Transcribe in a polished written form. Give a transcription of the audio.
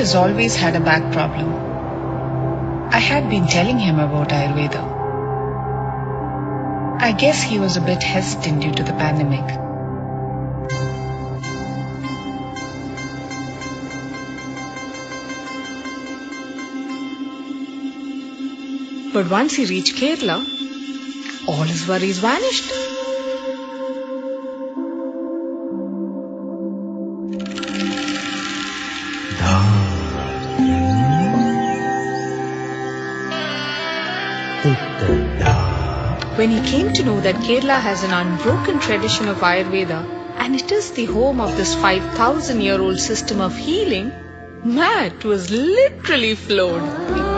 has always had a back problem. I had been telling him about Ayurveda. I guess he was a bit hesitant due to the pandemic. But once he reached Kerala, all his worries vanished. When he came to know that Kerala has an unbroken tradition of Ayurveda and it is the home of this 5,000-year-old system of healing, Matt was literally floored.